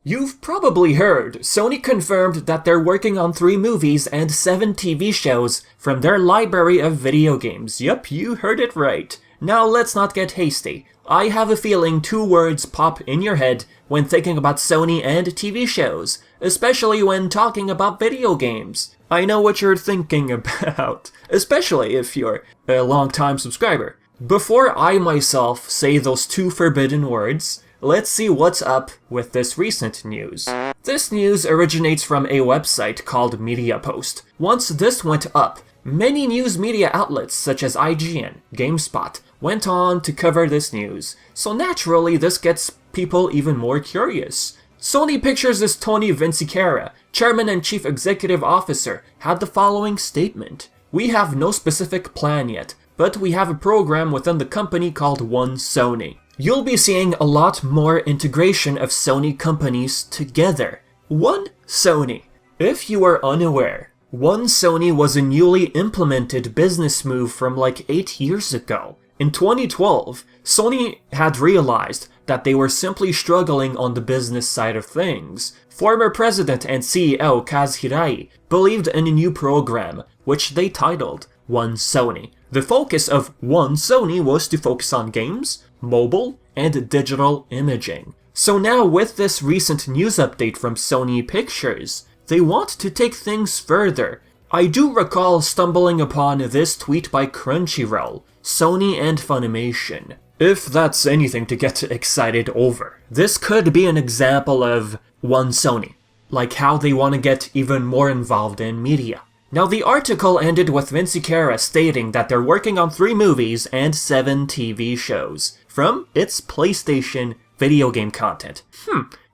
You've probably heard, Sony confirmed that they're working on 3 movies and 7 TV shows from their library of video games. Yup, you heard it right. Now let's not get hasty. I have a feeling 2 words pop in your head when thinking about Sony and TV shows, especially when talking about video games. I know what you're thinking about, especially if you're a long-time subscriber. Before I myself say those 2 forbidden words, let's see what's up with this recent news. This news originates from a website called MediaPost. Once this went up, many news media outlets such as IGN, GameSpot, went on to cover this news, so naturally this gets people even more curious. Sony Pictures' Tony Vinciquerra, Chairman and Chief Executive Officer, had the following statement. "We have no specific plan yet, but we have a program within the company called One Sony. You'll be seeing a lot more integration of Sony companies together. One Sony. If you are unaware, One Sony was a newly implemented business move from like 8 years ago. In 2012, Sony had realized that they were simply struggling on the business side of things. Former president and CEO Kaz Hirai believed in a new program, which they titled One Sony. The focus of One Sony was to focus on games, mobile, and digital imaging. So now with this recent news update from Sony Pictures, they want to take things further. I do recall stumbling upon this tweet by Crunchyroll, Sony and Funimation. If that's anything to get excited over, this could be an example of One Sony, like how they want to get even more involved in media. Now the article ended with Vinciquerra stating that they're working on 3 movies and 7 TV shows from its PlayStation video game content.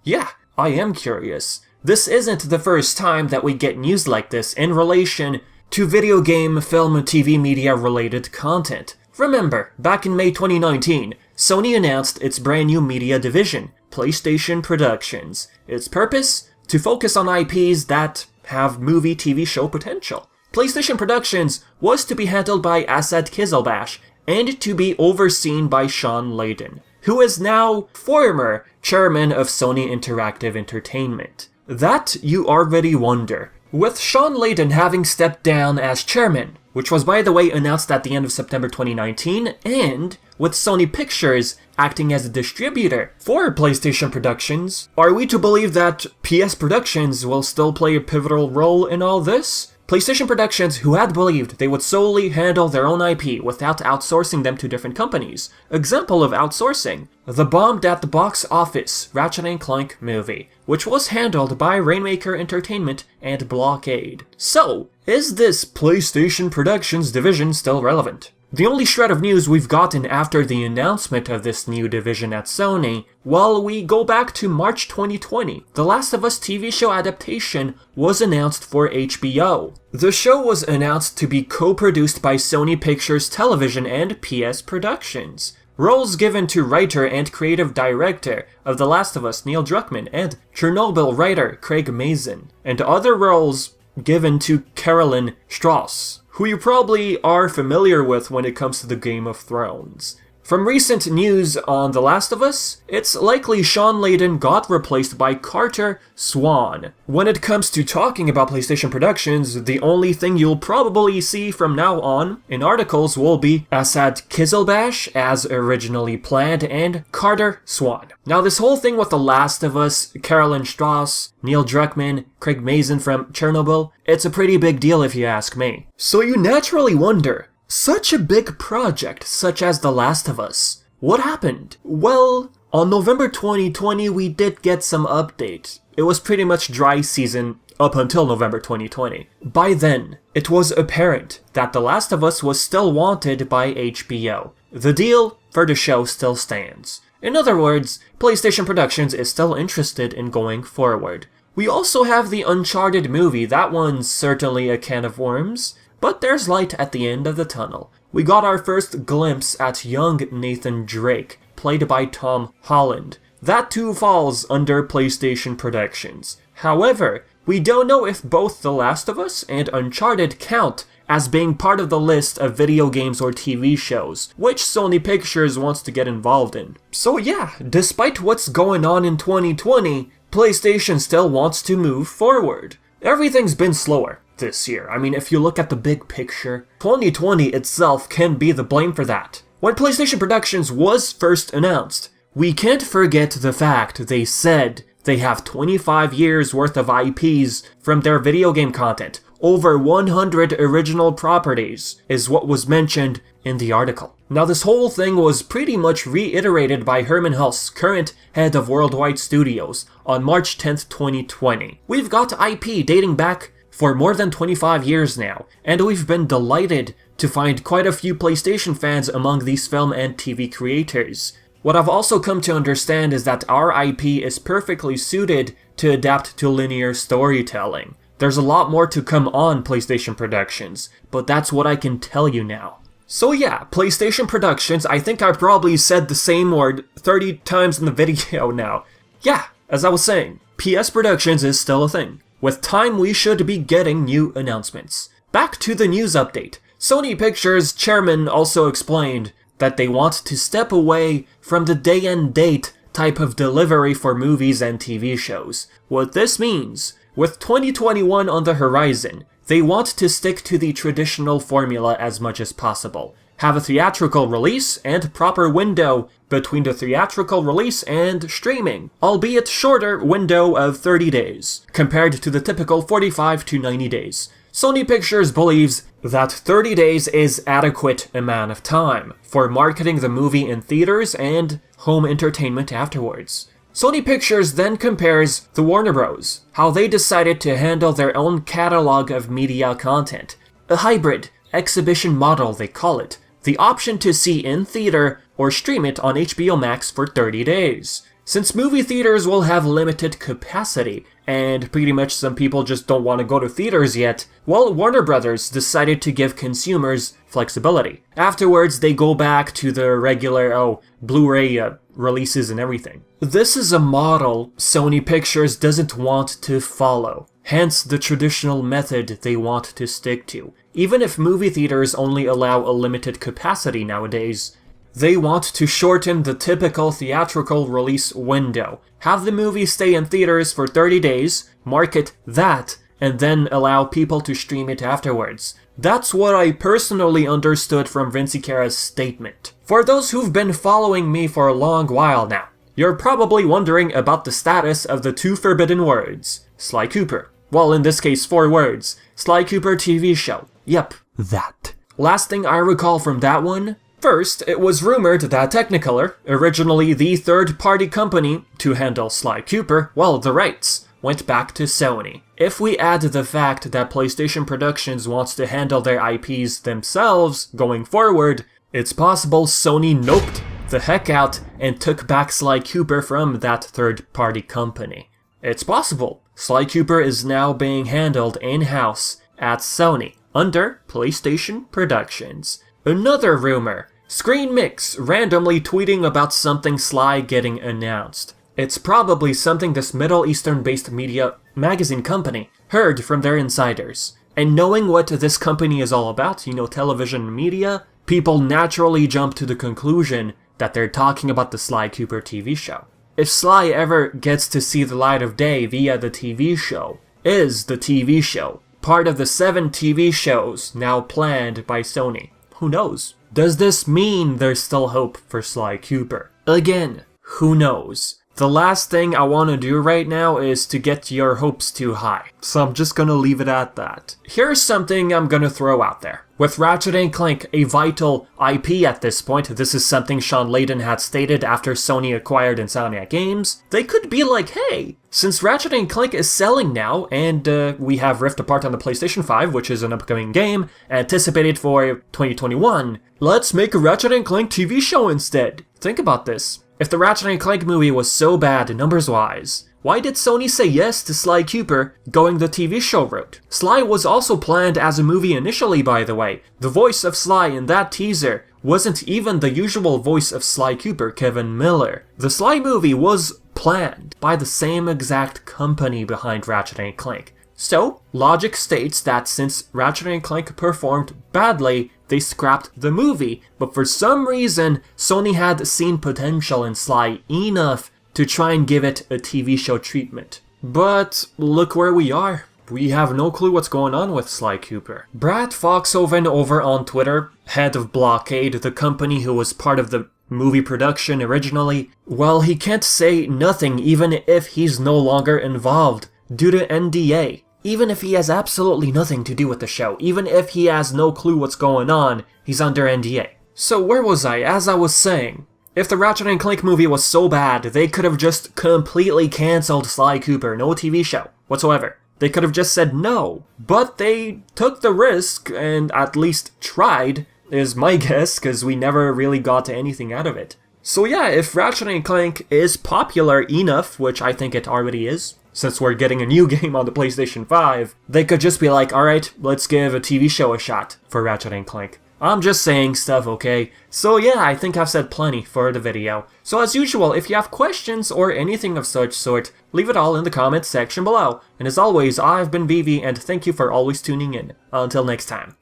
Yeah, I am curious. This isn't the first time that we get news like this in relation to video game, film, and TV media related content. Remember, back in May 2019, Sony announced its brand new media division, PlayStation Productions. Its purpose? To focus on IPs that have movie TV show potential. PlayStation Productions was to be handled by Asad Kizilbash and to be overseen by Shawn Layden, who is now former chairman of Sony Interactive Entertainment. That you already wonder. With Shawn Layden having stepped down as chairman, which was by the way announced at the end of September 2019, and with Sony Pictures acting as a distributor for PlayStation Productions, are we to believe that PS Productions will still play a pivotal role in all this? PlayStation Productions, who had believed they would solely handle their own IP without outsourcing them to different companies. Example of outsourcing: the bombed at the box office Ratchet & Clank movie, which was handled by Rainmaker Entertainment and Blockade. So, is this PlayStation Productions division still relevant? The only shred of news we've gotten after the announcement of this new division at Sony, well, we go back to March 2020. The Last of Us TV show adaptation was announced for HBO. The show was announced to be co-produced by Sony Pictures Television and PS Productions. Roles given to writer and creative director of The Last of Us Neil Druckmann and Chernobyl writer Craig Mazin, and other roles given to Carolyn Strauss, who you probably are familiar with when it comes to the Game of Thrones. From recent news on The Last of Us, it's likely Shawn Layden got replaced by Carter Swan. When it comes to talking about PlayStation Productions, the only thing you'll probably see from now on in articles will be Asad Kizilbash as originally planned and Carter Swan. Now this whole thing with The Last of Us, Carolyn Strauss, Neil Druckmann, Craig Mazin from Chernobyl, it's a pretty big deal if you ask me. So you naturally wonder, such a big project such as The Last of Us, what happened? Well, on November 2020 we did get some update. It was pretty much dry season up until November 2020. By then, it was apparent that The Last of Us was still wanted by HBO. The deal for the show still stands. In other words, PlayStation Productions is still interested in going forward. We also have the Uncharted movie. That one's certainly a can of worms, but there's light at the end of the tunnel. We got our first glimpse at young Nathan Drake, played by Tom Holland. That too falls under PlayStation Productions. However, we don't know if both The Last of Us and Uncharted count as being part of the list of video games or TV shows, which Sony Pictures wants to get involved in. So yeah, despite what's going on in 2020, PlayStation still wants to move forward. Everything's been slower this year. I mean, if you look at the big picture, 2020 itself can be the blame for that. When PlayStation Productions was first announced, we can't forget the fact they said they have 25 years worth of IPs from their video game content. Over 100 original properties is what was mentioned in the article. Now this whole thing was pretty much reiterated by Hermen Hulst, current head of Worldwide Studios, on March 10th, 2020. We've got IP dating back for more than 25 years now, and we've been delighted to find quite a few PlayStation fans among these film and TV creators. What I've also come to understand is that our IP is perfectly suited to adapt to linear storytelling. There's a lot more to come on PlayStation Productions, but that's what I can tell you now. So yeah, PlayStation Productions, I think I probably said the same word 30 times in the video now. Yeah, as I was saying, PS Productions is still a thing. With time, we should be getting new announcements. Back to the news update. Sony Pictures chairman also explained that they want to step away from the day and date type of delivery for movies and TV shows. What this means, with 2021 on the horizon, they want to stick to the traditional formula as much as possible. Have a theatrical release and proper window between the theatrical release and streaming, albeit shorter window of 30 days, compared to the typical 45 to 90 days. Sony Pictures believes that 30 days is adequate amount of time for marketing the movie in theaters and home entertainment afterwards. Sony Pictures then compares the Warner Bros., how they decided to handle their own catalog of media content. A hybrid exhibition model, they call it. The option to see in theater or stream it on HBO Max for 30 days. Since movie theaters will have limited capacity, and pretty much some people just don't want to go to theaters yet, well, Warner Brothers decided to give consumers flexibility. Afterwards, they go back to the regular, Blu-ray releases and everything. This is a model Sony Pictures doesn't want to follow, hence the traditional method they want to stick to. Even if movie theaters only allow a limited capacity nowadays, they want to shorten the typical theatrical release window, have the movie stay in theaters for 30 days, market that, and then allow people to stream it afterwards. That's what I personally understood from Vince Cara's statement. For those who've been following me for a long while now, you're probably wondering about the status of the two forbidden words, Sly Cooper. Well, in this case, 4 words, Sly Cooper TV show. Yep, that. Last thing I recall from that one, first, it was rumored that Technicolor, originally the third-party company to handle Sly Cooper, well, the rights, went back to Sony. If we add the fact that PlayStation Productions wants to handle their IPs themselves going forward, it's possible Sony noped the heck out and took back Sly Cooper from that third-party company. It's possible Sly Cooper is now being handled in-house at Sony, under PlayStation Productions. Another rumor, Screen Mix randomly tweeting about something Sly getting announced. It's probably something this Middle Eastern-based media magazine company heard from their insiders. And knowing what this company is all about, television media, people naturally jump to the conclusion that they're talking about the Sly Cooper TV show. If Sly ever gets to see the light of day via the TV show, is the TV show part of the 7 TV shows now planned by Sony? Who knows? Does this mean there's still hope for Sly Cooper? Again, who knows? The last thing I want to do right now is to get your hopes too high, so I'm just gonna leave it at that. Here's something I'm gonna throw out there. With Ratchet & Clank a vital IP at this point, this is something Sean Layden had stated after Sony acquired Insomniac Games, they could be like, hey, since Ratchet & Clank is selling now, and we have Rift Apart on the PlayStation 5, which is an upcoming game, anticipated for 2021, let's make a Ratchet & Clank TV show instead. Think about this. If the Ratchet & Clank movie was so bad numbers-wise, why did Sony say yes to Sly Cooper going the TV show route? Sly was also planned as a movie initially, by the way. The voice of Sly in that teaser wasn't even the usual voice of Sly Cooper, Kevin Miller. The Sly movie was planned by the same exact company behind Ratchet & Clank. So, logic states that since Ratchet & Clank performed badly, they scrapped the movie, but for some reason, Sony had seen potential in Sly enough to try and give it a TV show treatment. But look where we are. We have no clue what's going on with Sly Cooper. Brad Foxhoven over on Twitter, head of Blockade, the company who was part of the movie production originally, well, he can't say nothing even if he's no longer involved, due to NDA. Even if he has absolutely nothing to do with the show, even if he has no clue what's going on, he's under NDA. So where was I? As I was saying, if the Ratchet & Clank movie was so bad, they could have just completely cancelled Sly Cooper, no TV show whatsoever. They could have just said no, but they took the risk and at least tried, is my guess, because we never really got anything out of it. So yeah, if Ratchet & Clank is popular enough, which I think it already is, since we're getting a new game on the PlayStation 5, they could just be like, alright, let's give a TV show a shot for Ratchet & Clank. I'm just saying stuff, okay? So yeah, I think I've said plenty for the video. So as usual, if you have questions or anything of such sort, leave it all in the comments section below. And as always, I've been Vivi, and thank you for always tuning in. Until next time.